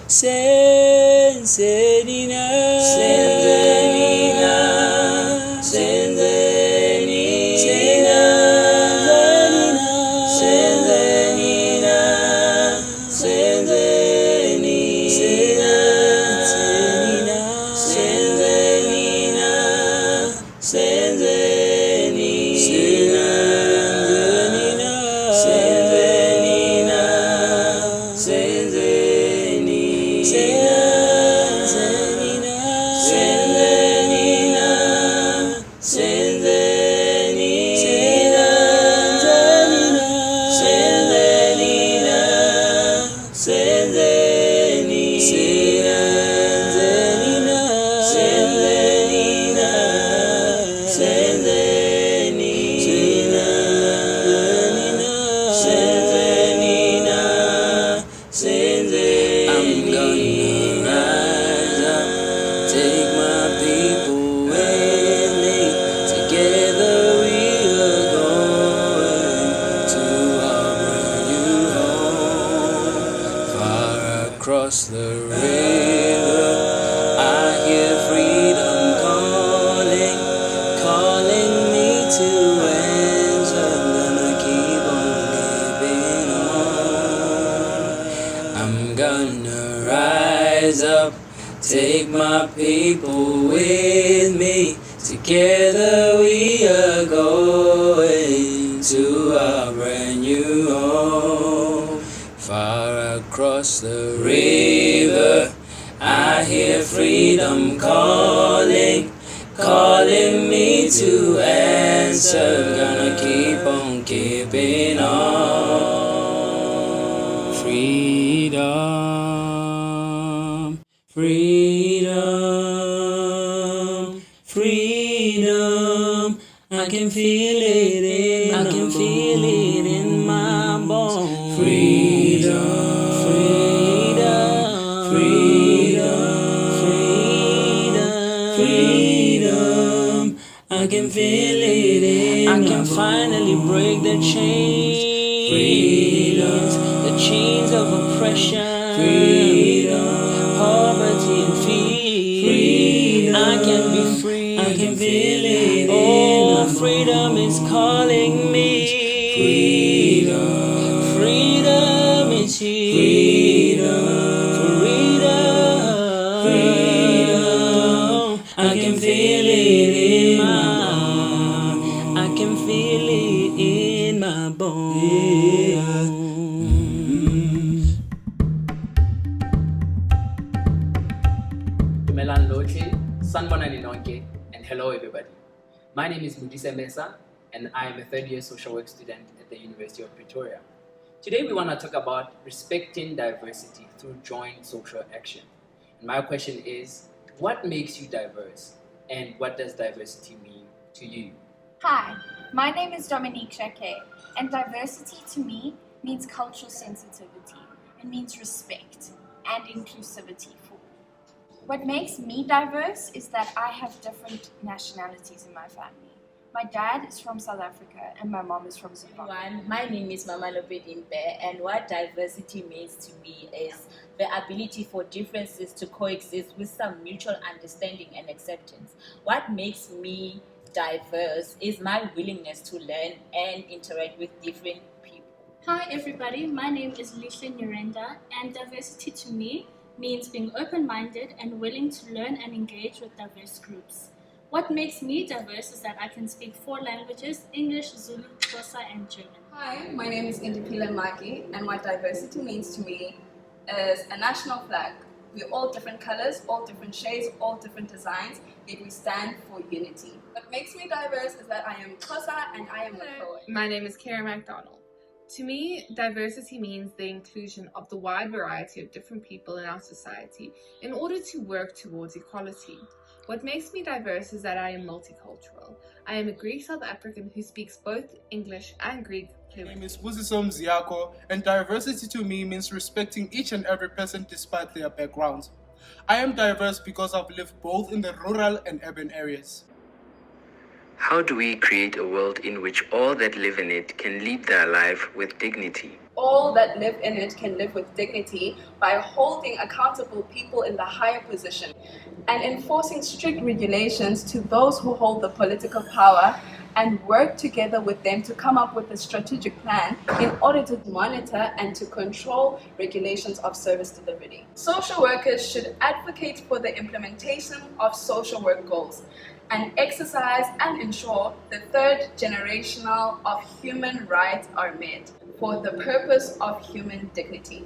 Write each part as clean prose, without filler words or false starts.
Senzenina, Senzenina, Senzenina, Senzenina, Senzenina, Senzenina, Senzenina, I'm gonna rise up, take my people with me. Together we are going to our brand new home. Far across the river, I hear freedom calling, calling me to answer. I'm gonna keep on keeping on. I'm gonna rise up, take my people with me. Together we are going to our brand new home. Far across the river, I hear freedom calling, calling me to answer. Gonna keep on keeping on. Freedom, freedom, freedom. I can feel it in my bones. Freedom, freedom, freedom, freedom, freedom. I can feel it in my bones. I can finally break the chains, the chains of oppression, poverty and fear. I can be free. I can feel it. Oh, freedom is calling me. Freedom is here. Freedom. I can feel it in my. I can feel it in my bones. Melan Loche, Sanbonani Nonke, and hello everybody. My name is Mudisa Mesa, and I am a third-year social work student at the University of Pretoria. Today we want to talk about respecting diversity through joint social action. And my question is, what makes you diverse, and what does diversity mean to you? Hi, my name is Dominique Jacquet, and diversity to me means cultural sensitivity. It means respect and inclusivity for all. What makes me diverse is that I have different nationalities in my family. My dad is from South Africa and my mom is from Zimbabwe. My name is Mama Lopedimpe, and what diversity means to me is the ability for differences to coexist with some mutual understanding and acceptance. What makes me diverse is my willingness to learn and interact with different people. Hi everybody, my name is Lisha Nurenda, and diversity to me means being open-minded and willing to learn and engage with diverse groups. What makes me diverse is that I can speak 4 languages: English, Zulu, Xhosa, and German. Hi, my name is Indipila Maki, and what diversity means to me is a national flag. We're all different colors, all different shades, all different designs, yet we stand for unity. What makes me diverse is that I am Xhosa and I am Makoa. My name is Kara MacDonald. To me, diversity means the inclusion of the wide variety of different people in our society in order to work towards equality. What makes me diverse is that I am multicultural. I am a Greek South African who speaks both English and Greek fluently. My name is Busisom Ziako, and diversity to me means respecting each and every person despite their backgrounds. I am diverse because I've lived both in the rural and urban areas. How do we create a world in which all that live in it can lead their life with dignity? All that live in it can live with dignity by holding accountable people in the higher position and enforcing strict regulations to those who hold the political power, and work together with them to come up with a strategic plan in order to monitor and to control regulations of service delivery. Social workers should advocate for the implementation of social work goals and exercise and ensure the third generational of human rights are met for the purpose of human dignity.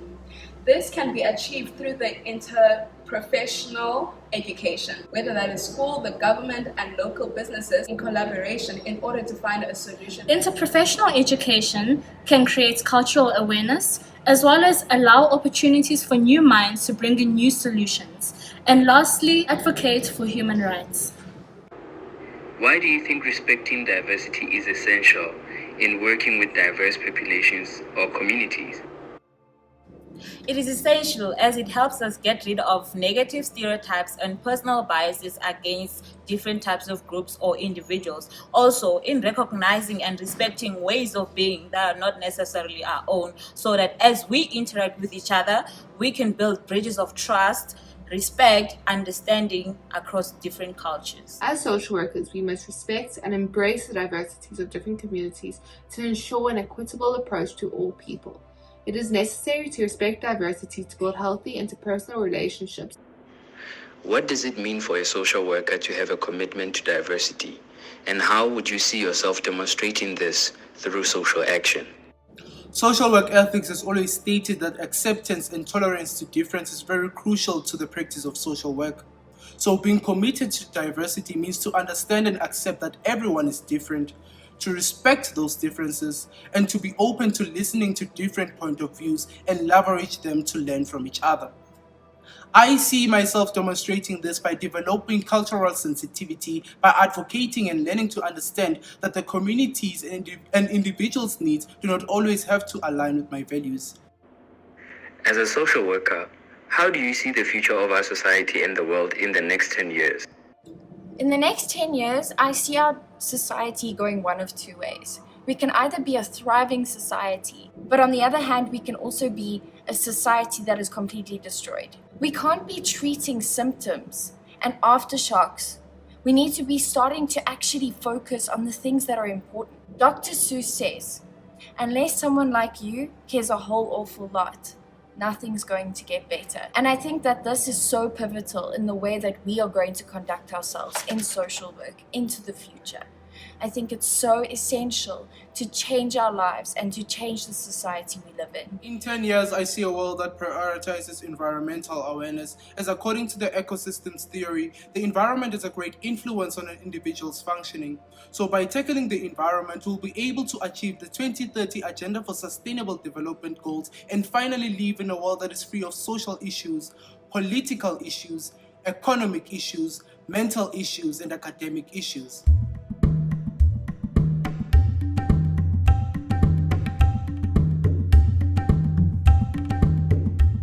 This can be achieved through the interprofessional education, whether that is school, the government, and local businesses in collaboration in order to find a solution. Interprofessional education can create cultural awareness as well as allow opportunities for new minds to bring in new solutions. And lastly, advocate for human rights. Why do you think respecting diversity is essential in working with diverse populations or communities? It is essential as it helps us get rid of negative stereotypes and personal biases against different types of groups or individuals. Also, in recognizing and respecting ways of being that are not necessarily our own, so that as we interact with each other, we can build bridges of trust, respect, understanding across different cultures. As social workers, we must respect and embrace the diversities of different communities to ensure an equitable approach to all people. It is necessary to respect diversity to build healthy interpersonal relationships. What does it mean for a social worker to have a commitment to diversity? And how would you see yourself demonstrating this through social action? Social work ethics has always stated that acceptance and tolerance to difference is very crucial to the practice of social work. So being committed to diversity means to understand and accept that everyone is different, to respect those differences, and to be open to listening to different point of views and leverage them to learn from each other. I see myself demonstrating this by developing cultural sensitivity, by advocating and learning to understand that the communities and individuals' needs do not always have to align with my values. As a social worker, how do you see the future of our society and the world in the next 10 years? In the next 10 years, I see our society going one of two ways. We can either be a thriving society, but on the other hand, we can also be a society that is completely destroyed. We can't be treating symptoms and aftershocks. We need to be starting to actually focus on the things that are important. Dr. Seuss says, unless someone like you cares a whole awful lot, nothing's going to get better. And I think that this is so pivotal in the way that we are going to conduct ourselves in social work into the future. I think it's so essential to change our lives and to change the society we live in. In 10 years, I see a world that prioritizes environmental awareness, as according to the ecosystems theory, the environment is a great influence on an individual's functioning. So by tackling the environment, we'll be able to achieve the 2030 Agenda for Sustainable Development Goals and finally live in a world that is free of social issues, political issues, economic issues, mental issues, and academic issues.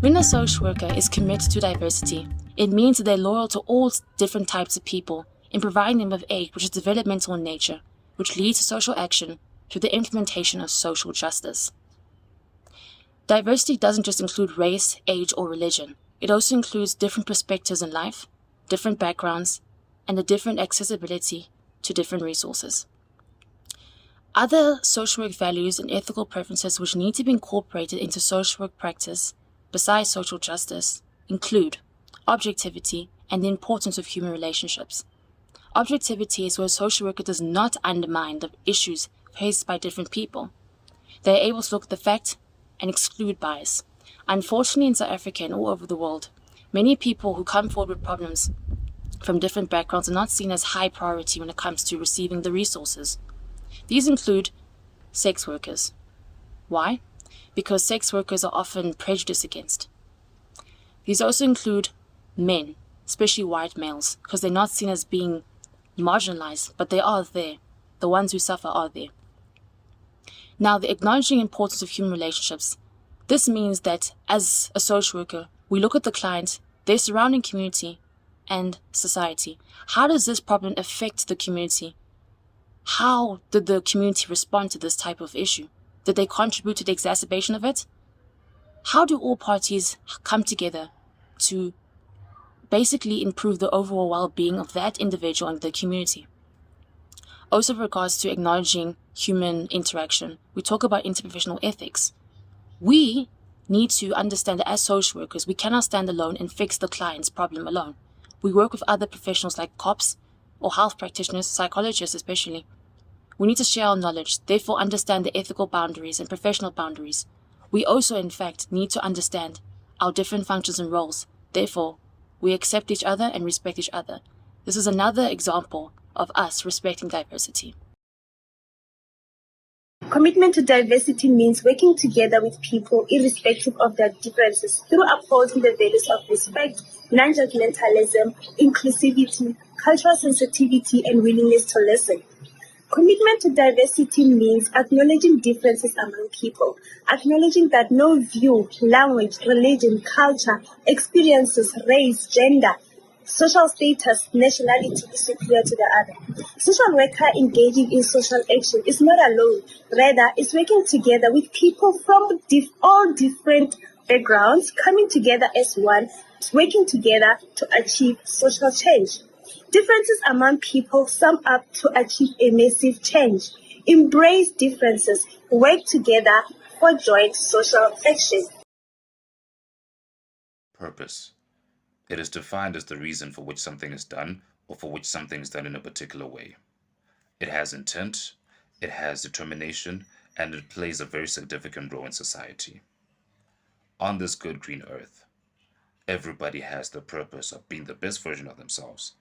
When a social worker is committed to diversity, it means that they're loyal to all different types of people in providing them with aid which is developmental in nature, which leads to social action through the implementation of social justice. Diversity doesn't just include race, age, or religion. It also includes different perspectives in life, different backgrounds, and a different accessibility to different resources. Other social work values and ethical preferences which need to be incorporated into social work practice besides social justice include objectivity and the importance of human relationships. Objectivity is where a social worker does not undermine the issues faced by different people. They are able to look at the fact and exclude bias. Unfortunately, in South Africa and all over the world, many people who come forward with problems from different backgrounds are not seen as high priority when it comes to receiving the resources. These include sex workers. Why? Because sex workers are often prejudiced against. These also include men, especially white males, because they're not seen as being marginalized, but they are there. The ones who suffer are there. Now, the acknowledging importance of human relationships. This means that as a social worker, we look at the client, their surrounding community, and society. How does this problem affect the community? How did the community respond to this type of issue? Did they contribute to the exacerbation of it? How do all parties come together to basically improve the overall well-being of that individual and the community? Also, with regards to acknowledging human interaction, we talk about interprofessional ethics. We need to understand that as social workers, we cannot stand alone and fix the client's problem alone. We work with other professionals like cops or health practitioners, psychologists especially. We need to share our knowledge, therefore understand the ethical boundaries and professional boundaries. We also, in fact, need to understand our different functions and roles. Therefore, we accept each other and respect each other. This is another example of us respecting diversity. Commitment to diversity means working together with people irrespective of their differences through upholding the values of respect, non-judgmentalism, inclusivity, cultural sensitivity, and willingness to listen. Commitment to diversity means acknowledging differences among people, acknowledging that no view, language, religion, culture, experiences, race, gender, social status, nationality is superior to the other. Social worker engaging in social action is not alone, rather is working together with people from all different backgrounds, coming together as one, working together to achieve social change. Differences among people sum up to achieve a massive change. Embrace differences, work together for joint social action. Purpose. It is defined as the reason for which something is done or for which something is done in a particular way. It has intent, it has determination, and it plays a very significant role in society. On this good green earth, everybody has the purpose of being the best version of themselves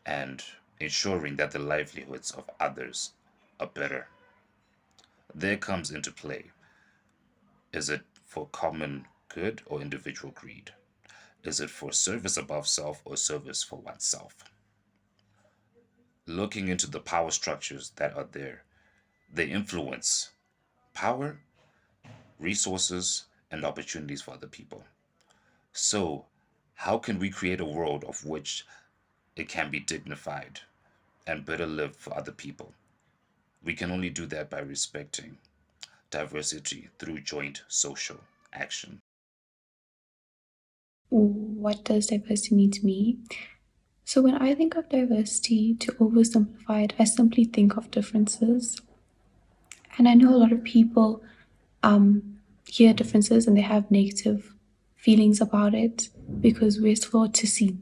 and ensuring that the livelihoods of others are better. There comes into play, is it for common good or individual greed? Is it for service above self or service for oneself? Looking into the power structures that are there, they influence power, resources, and opportunities for other people. So, how can we create a world of which it can be dignified and better lived for other people? We can only do that by respecting diversity through joint social action. What does diversity mean to me? So when I think of diversity, to oversimplify it, I simply think of differences. And I know a lot of people hear differences and they have negative feelings about it because we're taught to see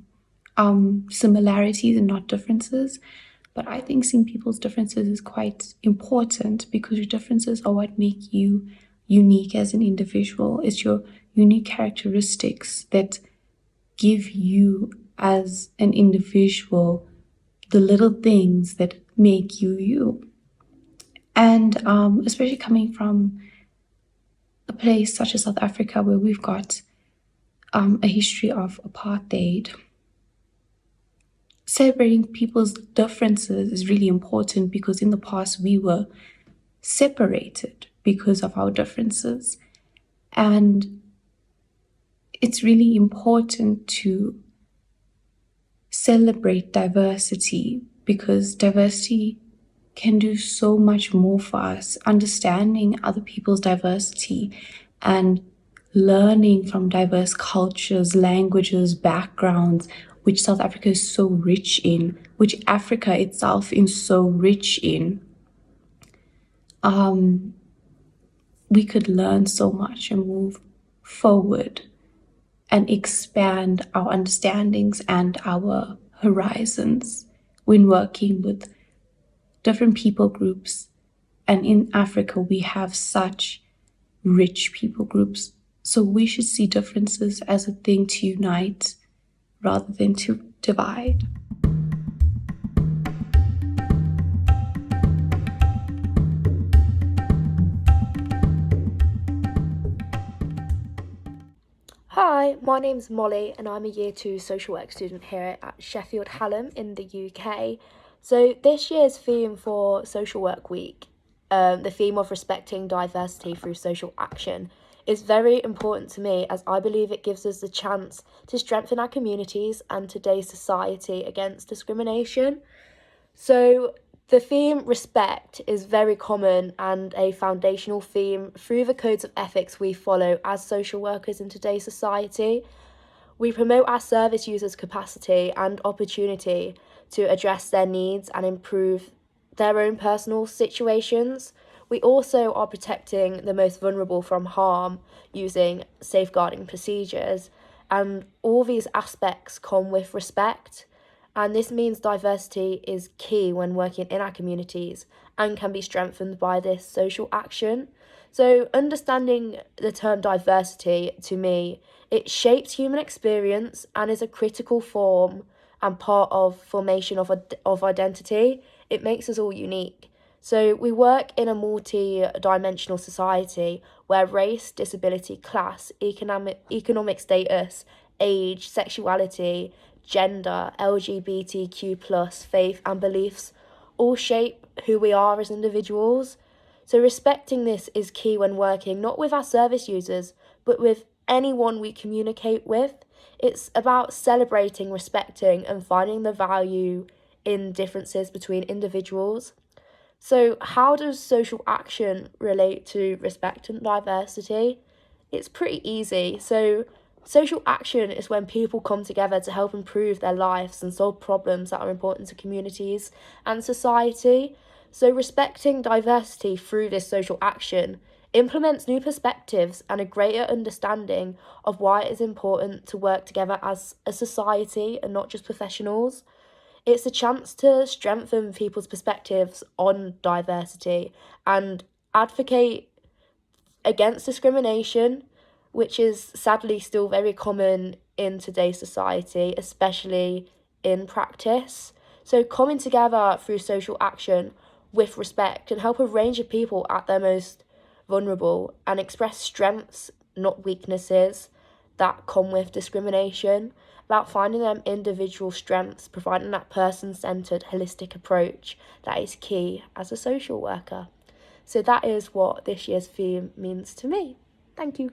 similarities and not differences. But I think seeing people's differences is quite important because your differences are what make you unique as an individual. It's your unique characteristics that give you as an individual the little things that make you you. And especially coming from a place such as South Africa where we've got a history of apartheid, celebrating people's differences is really important because in the past we were separated because of our differences. And it's really important to celebrate diversity because diversity can do so much more for us. Understanding other people's diversity and learning from diverse cultures, languages, backgrounds, which South Africa is so rich in, which Africa itself is so rich in. We could learn so much and move forward and expand our understandings and our horizons when working with different people groups. And in Africa, we have such rich people groups. So we should see differences as a thing to unite rather than to divide. Hi, my name's Molly and I'm a Year 2 social work student here at Sheffield Hallam in the UK. So this year's theme for Social Work Week, the theme of respecting diversity through social action, is very important to me as I believe it gives us the chance to strengthen our communities and today's society against discrimination. So The theme respect is very common and a foundational theme through the codes of ethics we follow as social workers in today's society. We promote our service users' capacity and opportunity to address their needs and improve their own personal situations. We also are protecting the most vulnerable from harm using safeguarding procedures, and all these aspects come with respect. And this means diversity is key when working in our communities and can be strengthened by this social action. So understanding the term diversity, to me, it shapes human experience and is a critical form and part of formation of identity. It makes us all unique. So we work in a multi-dimensional society where race, disability, class, economic status, age, sexuality, gender, LGBTQ+, faith and beliefs all shape who we are as individuals. So respecting this is key when working not with our service users, but with anyone we communicate with. It's about celebrating, respecting and finding the value in differences between individuals. So how does social action relate to respect and diversity? It's pretty easy. So social action is when people come together to help improve their lives and solve problems that are important to communities and society. So respecting diversity through this social action implements new perspectives and a greater understanding of why it is important to work together as a society and not just professionals. It's a chance to strengthen people's perspectives on diversity and advocate against discrimination, which is sadly still very common in today's society, especially in practice. So coming together through social action with respect can help a range of people at their most vulnerable and express strengths, not weaknesses, that come with discrimination, about finding them individual strengths, providing that person-centred, holistic approach that is key as a social worker. So that is what this year's theme means to me. Thank you.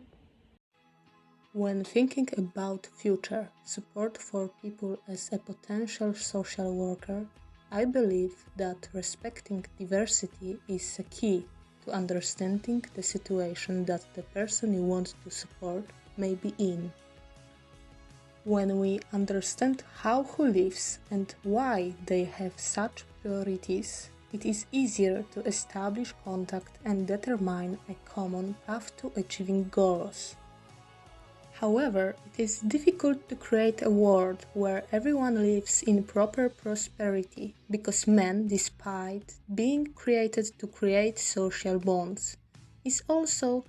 When thinking about future support for people as a potential social worker, I believe that respecting diversity is a key to understanding the situation that the person you want to support may be in. When we understand how who lives and why they have such priorities, it is easier to establish contact and determine a common path to achieving goals. However, it is difficult to create a world where everyone lives in proper prosperity, because man, despite being created to create social bonds, is also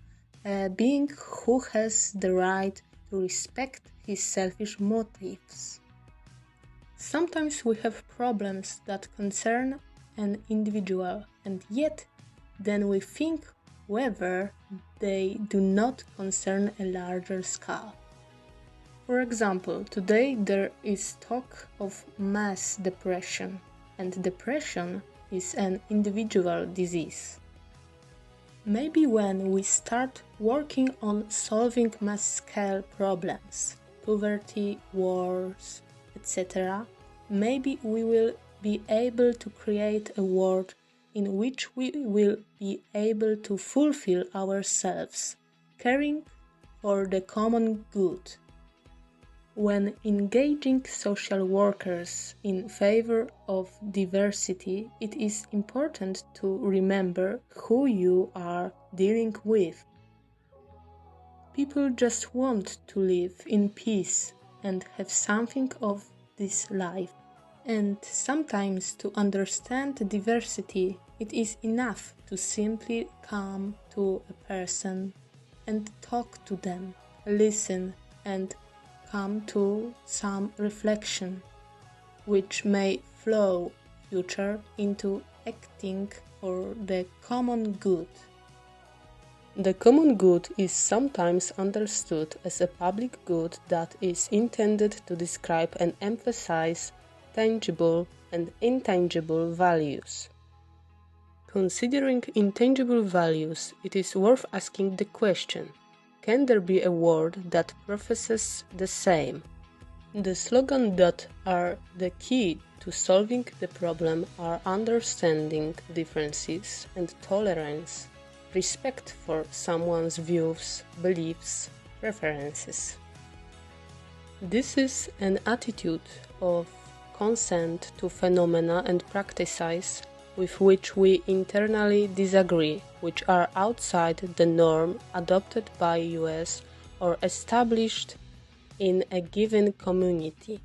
a being who has the right to respect his selfish motives. Sometimes we have problems that concern an individual, and yet then we think whether they do not concern a larger scale. For example, today there is talk of mass depression, and depression is an individual disease. Maybe when we start working on solving mass-scale problems, poverty, wars, etc., maybe we will be able to create a world in which we will be able to fulfill ourselves, caring for the common good. When engaging social workers in favor of diversity, it is important to remember who you are dealing with. People just want to live in peace and have something of this life. And sometimes to understand diversity, it is enough to simply come to a person and talk to them, listen and come to some reflection, which may flow future into acting for the common good. The common good is sometimes understood as a public good that is intended to describe and emphasize tangible and intangible values. Considering intangible values, it is worth asking the question: can there be a world that professes the same? The slogans that are the key to solving the problem are understanding differences and tolerance, respect for someone's views, beliefs, preferences. This is an attitude of consent to phenomena and practices with which we internally disagree, which are outside the norm adopted by us or established in a given community.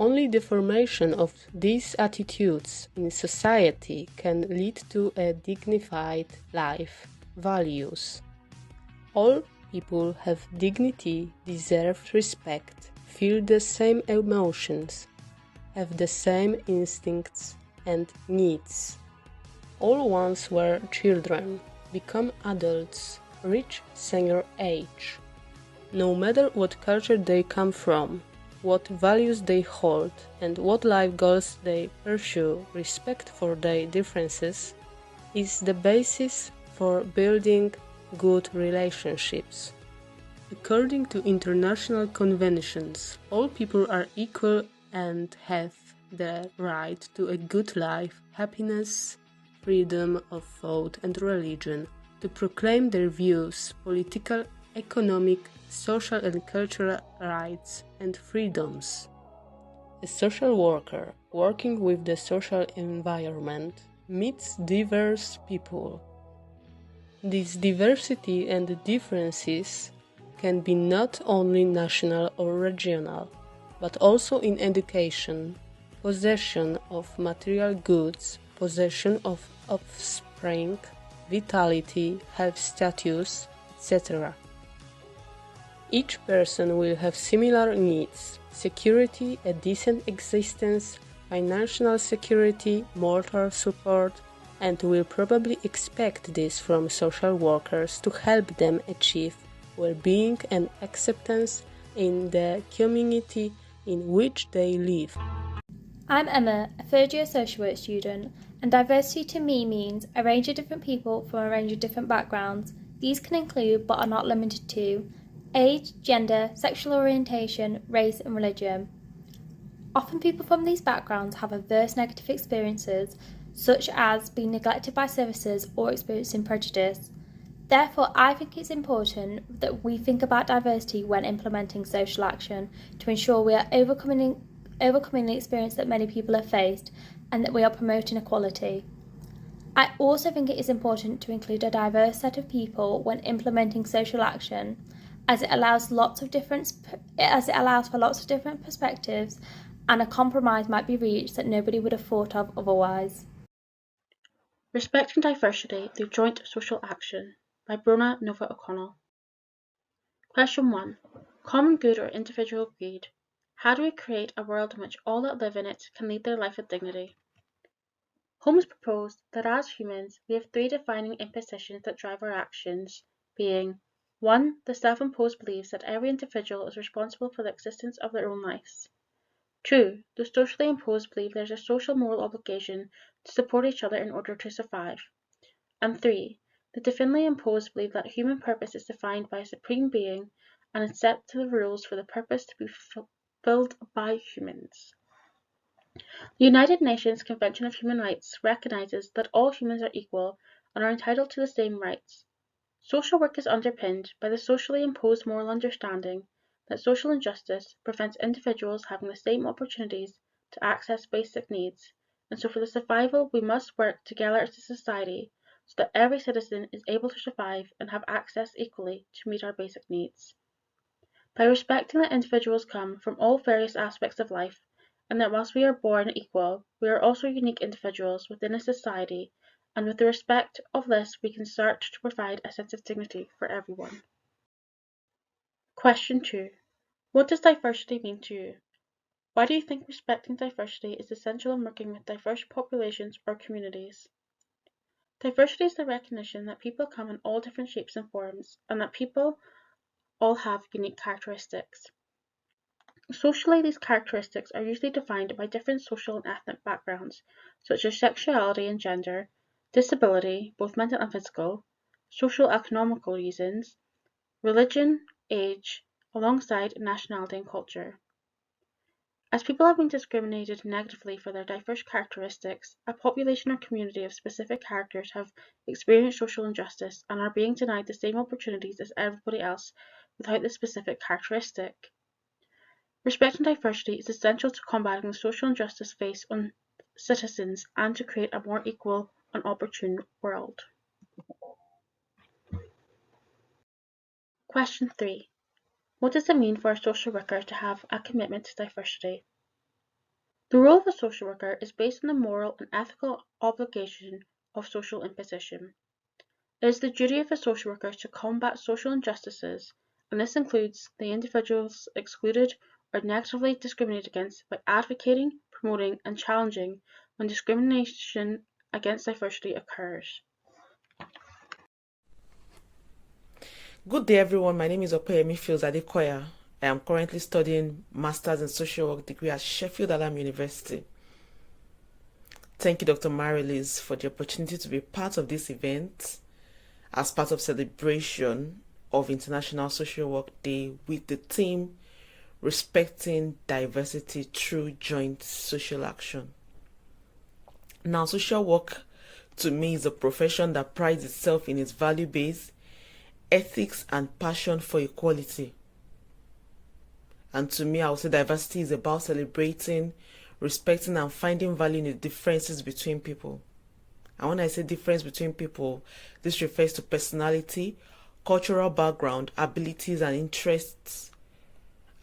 Only the formation of these attitudes in society can lead to a dignified life, values. All people have dignity, deserve respect, feel the same emotions, have the same instincts and needs. All once were children, become adults, reach senior age. No matter what culture they come from, what values they hold, and what life goals they pursue, respect for their differences is the basis for building good relationships. According to international conventions, all people are equal and have the right to a good life, happiness, freedom of thought and religion, to proclaim their views, political, economic, social and cultural rights and freedoms. A social worker working with the social environment meets diverse people. This diversity and differences can be not only national or regional, but also in education, possession of material goods, possession of offspring, vitality, health status, etc. Each person will have similar needs: security, a decent existence, financial security, moral support, and will probably expect this from social workers to help them achieve well-being and acceptance in the community in which they live. I'm Emma, a third-year social work student, and diversity to me means a range of different people from a range of different backgrounds. These can include, but are not limited to, age, gender, sexual orientation, race and religion. Often people from these backgrounds have adverse negative experiences, such as being neglected by services or experiencing prejudice. Therefore, I think it's important that we think about diversity when implementing social action to ensure we are overcoming the experience that many people have faced and that we are promoting equality. I also think it is important to include a diverse set of people when implementing social action, as it allows for lots of different perspectives, and a compromise might be reached that nobody would have thought of otherwise. Respecting Diversity Through Joint Social Action by Brona Nova O'Connell. Question 1. Common good or individual greed? How do we create a world in which all that live in it can lead their life with dignity? Holmes proposed that as humans, we have three defining impositions that drive our actions, being 1. The self-imposed beliefs that every individual is responsible for the existence of their own lives. 2. The socially imposed belief there is a social moral obligation to support each other in order to survive. And 3. The divinely imposed belief that human purpose is defined by a supreme being and is set to the rules for the purpose to be fulfilled by humans. The United Nations Convention of Human Rights recognizes that all humans are equal and are entitled to the same rights. Social work is underpinned by the socially imposed moral understanding that social injustice prevents individuals having the same opportunities to access basic needs, and so for the survival we must work together as a society so that every citizen is able to survive and have access equally to meet our basic needs. By respecting that individuals come from all various aspects of life, and that whilst we are born equal, we are also unique individuals within a society, and with the respect of this we can start to provide a sense of dignity for everyone. Question 2. What does diversity mean to you? Why do you think respecting diversity is essential in working with diverse populations or communities? Diversity is the recognition that people come in all different shapes and forms, and that people all have unique characteristics. Socially, these characteristics are usually defined by different social and ethnic backgrounds, such as sexuality and gender, disability, both mental and physical, social economical reasons, religion, age, alongside nationality and culture. As people have been discriminated negatively for their diverse characteristics, a population or community of specific characters have experienced social injustice and are being denied the same opportunities as everybody else without the specific characteristic. Respecting diversity is essential to combating the social injustice faced on citizens and to create a more equal and opportune world. Question 3. What does it mean for a social worker to have a commitment to diversity? The role of a social worker is based on the moral and ethical obligation of social imposition. It is the duty of a social worker to combat social injustices, and this includes the individuals excluded or negatively discriminated against by advocating, promoting, and challenging when discrimination against diversity occurs. Good day, everyone. My name is Opeyemi Fields Adekoya. I am currently studying Masters in Social Work degree at Sheffield Hallam University. Thank you, Dr. Marilis, for the opportunity to be part of this event as part of celebration of International Social Work Day with the theme Respecting Diversity Through Joint Social Action. Now, social work to me is a profession that prides itself in its value base, ethics, and passion for equality. And to me, I would say diversity is about celebrating, respecting, and finding value in the differences between people. And when I say difference between people, this refers to personality, cultural background, abilities and interests,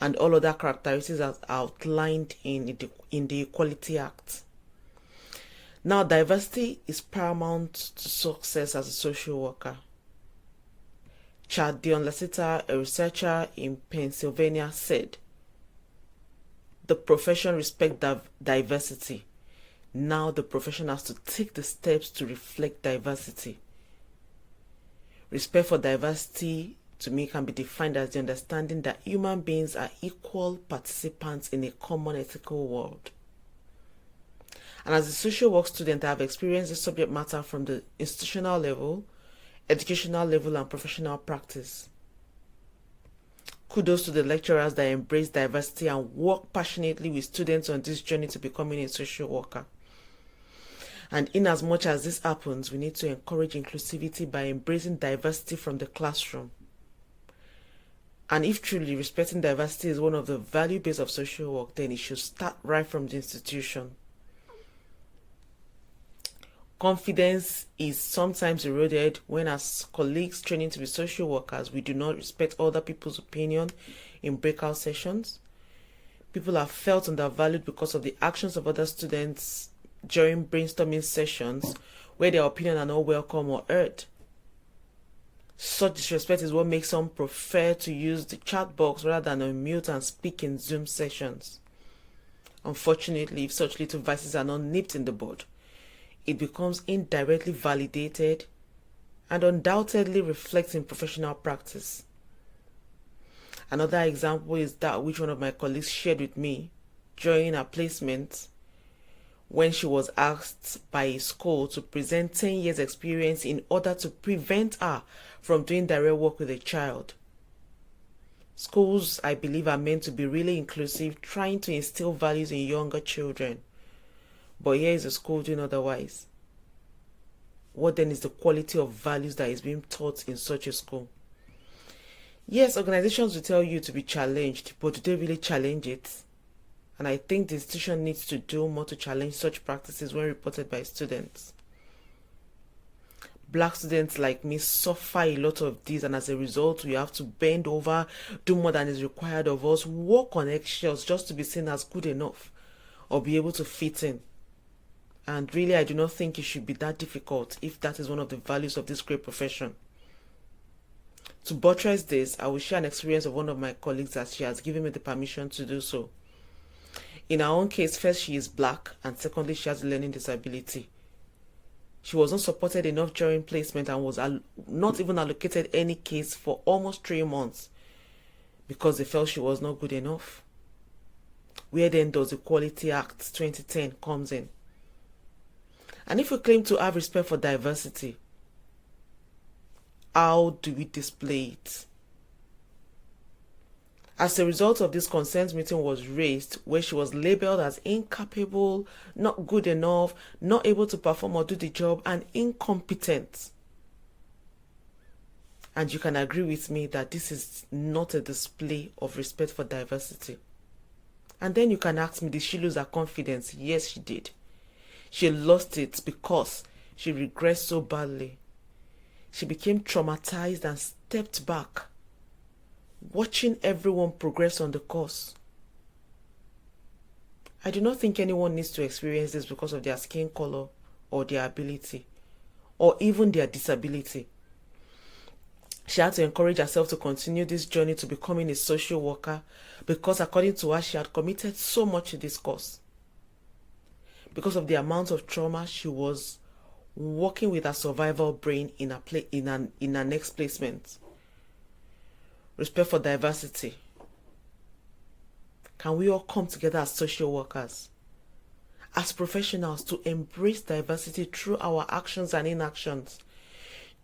and all other characteristics as outlined in the Equality Act. Now, diversity is paramount to success as a social worker. Chad Dion Lasita, a researcher in Pennsylvania, said, "The profession respects diversity. Now the profession has to take the steps to reflect diversity." Respect for diversity, to me, can be defined as the understanding that human beings are equal participants in a common ethical world. And as a social work student, I have experienced this subject matter from the institutional level, educational level, and professional practice. Kudos to the lecturers that embrace diversity and work passionately with students on this journey to becoming a social worker. And in as much as this happens, we need to encourage inclusivity by embracing diversity from the classroom. And if truly respecting diversity is one of the value base of social work, then it should start right from the institution. Confidence is sometimes eroded when, as colleagues training to be social workers, we do not respect other people's opinion in breakout sessions. People are felt undervalued because of the actions of other students during brainstorming sessions where their opinion are not welcome or heard. Such disrespect is what makes some prefer to use the chat box rather than unmute and speak in Zoom sessions. Unfortunately, if such little vices are not nipped in the bud, it becomes indirectly validated and undoubtedly reflects in professional practice. Another example is that which one of my colleagues shared with me during her placement when she was asked by a school to present 10 years experience in order to prevent her from doing direct work with a child. Schools, I believe, are meant to be really inclusive, trying to instill values in younger children. But here is a school doing otherwise. What then is the quality of values that is being taught in such a school? Yes, organizations will tell you to be challenged, but do they really challenge it? And I think the institution needs to do more to challenge such practices when reported by students. Black students like me suffer a lot of this, and as a result, we have to bend over, do more than is required of us, walk on eggshells just to be seen as good enough or be able to fit in. And really, I do not think it should be that difficult if that is one of the values of this great profession. To buttress this, I will share an experience of one of my colleagues as she has given me the permission to do so. In her own case, first, she is black, and secondly, she has a learning disability. She was not supported enough during placement and was not even allocated any case for almost 3 months because they felt she was not good enough. Where then does the Equality Act 2010 comes in? And if we claim to have respect for diversity, how do we display it? As a result of this, consent meeting was raised where she was labeled as incapable, not good enough, not able to perform or do the job, and incompetent. And you can agree with me that this is not a display of respect for diversity. And then you can ask me, did she lose her confidence? Yes, she did. She lost it because she regressed so badly. She became traumatized and stepped back, watching everyone progress on the course. I do not think anyone needs to experience this because of their skin color or their ability or even their disability. She had to encourage herself to continue this journey to becoming a social worker because, according to her, she had committed so much to this course. Because of the amount of trauma, she was working with her survival brain in her next placement. Respect for diversity. Can we all come together as social workers, as professionals, to embrace diversity through our actions and inactions,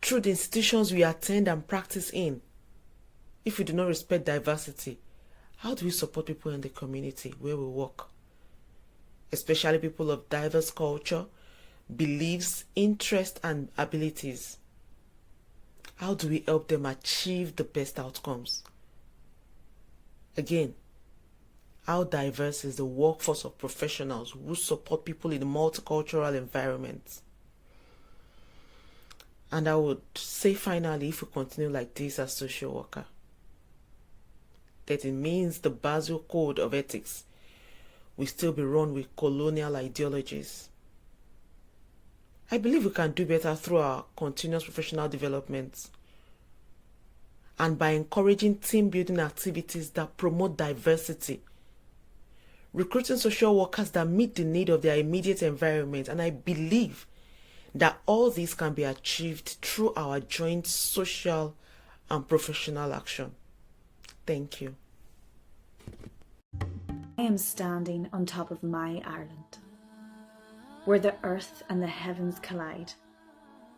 through the institutions we attend and practice in? If we do not respect diversity, how do we support people in the community where we work, especially people of diverse culture, beliefs, interests, and abilities? How do we help them achieve the best outcomes? Again, how diverse is the workforce of professionals who support people in multicultural environments? And I would say finally, if we continue like this as social worker, that it means the Basel Code of Ethics will still be run with colonial ideologies. I believe we can do better through our continuous professional development and by encouraging team building activities that promote diversity, recruiting social workers that meet the need of their immediate environment. And I believe that all this can be achieved through our joint social and professional action. Thank you. I am standing on top of my Ireland, where the earth and the heavens collide.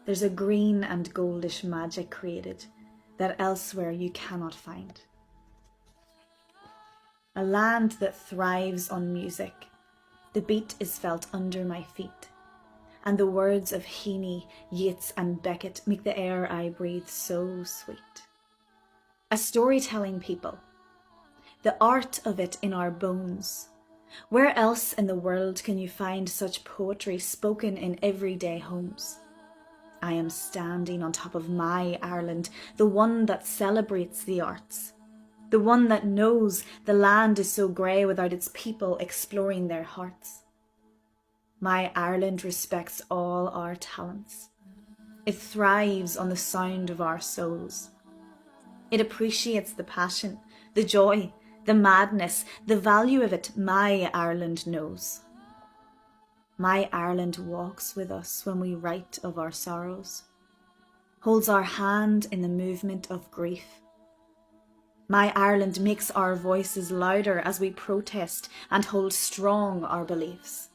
There's a green and goldish magic created that elsewhere you cannot find. A land that thrives on music. The beat is felt under my feet, and the words of Heaney, Yeats and Beckett make the air I breathe so sweet. A storytelling people, the art of it in our bones. Where else in the world can you find such poetry spoken in everyday homes? I am standing on top of my Ireland, the one that celebrates the arts, the one that knows the land is so grey without its people exploring their hearts. My Ireland respects all our talents. It thrives on the sound of our souls. It appreciates the passion, the joy, the madness, the value of it. My Ireland knows. My Ireland walks with us when we write of our sorrows, holds our hand in the movement of grief. My Ireland makes our voices louder as we protest and hold strong our beliefs.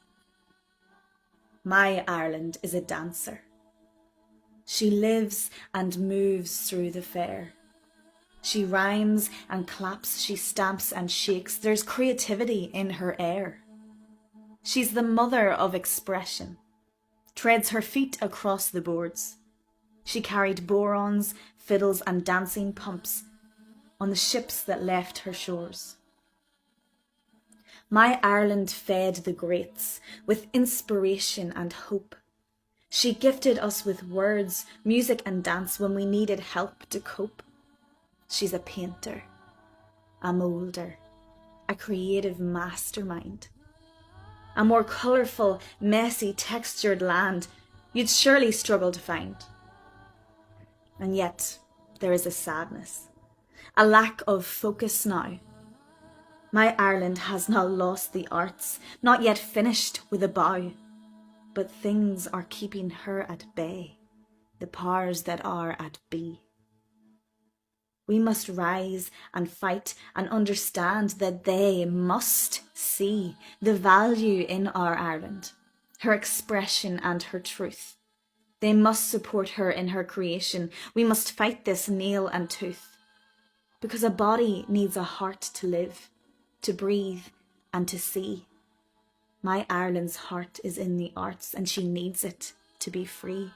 My Ireland is a dancer. She lives and moves through the fair. She rhymes and claps, she stamps and shakes. There's creativity in her air. She's the mother of expression, treads her feet across the boards. She carried borons, fiddles and dancing pumps on the ships that left her shores. My Ireland fed the greats with inspiration and hope. She gifted us with words, music and dance when we needed help to cope. She's a painter, a moulder, a creative mastermind. A more colourful, messy, textured land you'd surely struggle to find. And yet there is a sadness, a lack of focus now. My Ireland has not lost the arts, not yet finished with a bow, but things are keeping her at bay, the powers that are at B. We must rise and fight and understand that they must see the value in our Ireland, her expression and her truth. They must support her in her creation. We must fight this nail and tooth. because a body needs a heart to live, to breathe, and to see. My Ireland's heart is in the arts, and she needs it to be free.